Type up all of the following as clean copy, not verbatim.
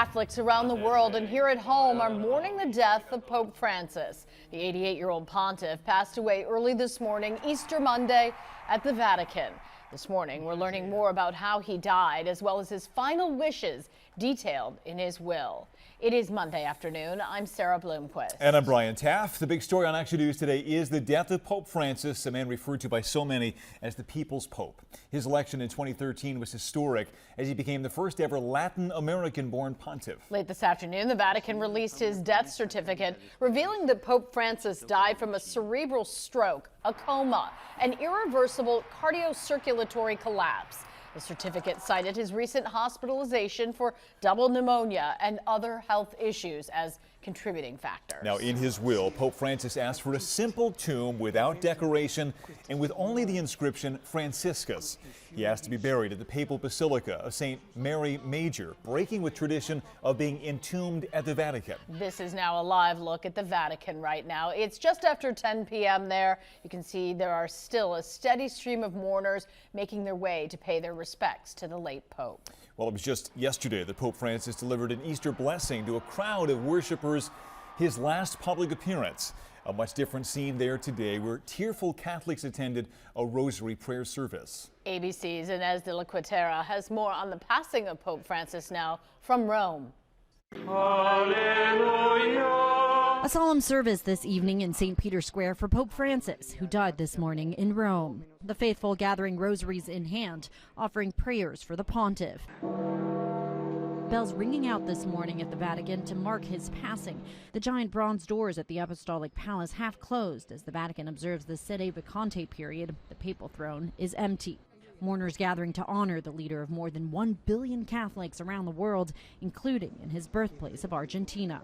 Catholics around the world and here at home are mourning the death of Pope Francis. The 88-year-old pontiff passed away early this morning, Easter Monday, at the Vatican. This morning, we're learning more about how he died, as well as his final wishes detailed in his will. It is Monday afternoon. I'm Sarah Bloomquist. And I'm Brian Taff. The big story on Action News today is the death of Pope Francis, a man referred to by so many as the People's Pope. His election in 2013 was historic as he became the first ever Latin American-born pontiff. Late this afternoon, the Vatican released his death certificate, revealing that Pope Francis died from a cerebral stroke, a coma, an irreversible cardiocirculatory collapse. The certificate cited his recent hospitalization for double pneumonia and other health issues as contributing factors. Now, in his will, Pope Francis asked for a simple tomb without decoration and with only the inscription Franciscus. He asked to be buried at the Papal Basilica of St. Mary Major, breaking with tradition of being entombed at the Vatican. This is now a live look at the Vatican right now. It's just after 10 p.m. there. You can see there are still a steady stream of mourners making their way to pay their respects to the late Pope. Well, it was just yesterday that Pope Francis delivered an Easter blessing to a crowd of worshipers, his last public appearance. A much different scene there today where tearful Catholics attended a rosary prayer service. ABC's Inez de la Quatera has more on the passing of Pope Francis now from Rome. A solemn service this evening in St. Peter's Square for Pope Francis, who died this morning in Rome. The faithful gathering rosaries in hand, offering prayers for the pontiff. Bells ringing out this morning at the Vatican to mark his passing. The giant bronze doors at the Apostolic Palace half closed as the Vatican observes the sede vacante period. The papal throne is empty. Mourners gathering to honor the leader of more than 1 billion Catholics around the world, including in his birthplace of Argentina.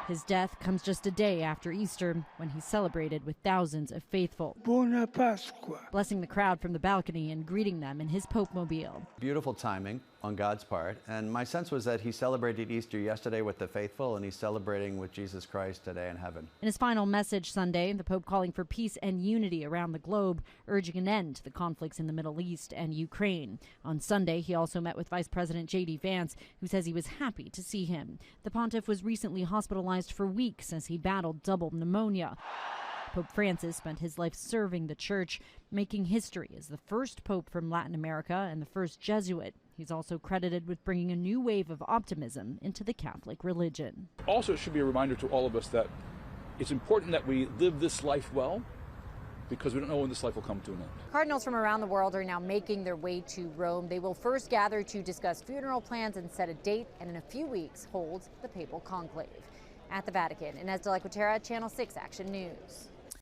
His death comes just a day after Easter, when he celebrated with thousands of faithful. Buona Pasqua. Blessing the crowd from the balcony and greeting them in his Pope-mobile. Beautiful timing on God's part, and my sense was that he celebrated Easter yesterday with the faithful, and he's celebrating with Jesus Christ today in heaven. In his final message Sunday, the Pope calling for peace and unity around the globe, urging an end to the conflicts in the Middle East and Ukraine. On Sunday, he also met with Vice President J.D. Vance, who says he was happy to see him. The pontiff was recently hospitalized for weeks as he battled double pneumonia. Pope Francis spent his life serving the church, making history as the first pope from Latin America and the first Jesuit. He's also credited with bringing a new wave of optimism into the Catholic religion. Also, it should be a reminder to all of us that it's important that we live this life well, because we don't know when this life will come to an end. Cardinals from around the world are now making their way to Rome. They will first gather to discuss funeral plans and set a date, and in a few weeks hold the papal conclave. At the Vatican, Inez de la Quatera, Channel 6 Action News.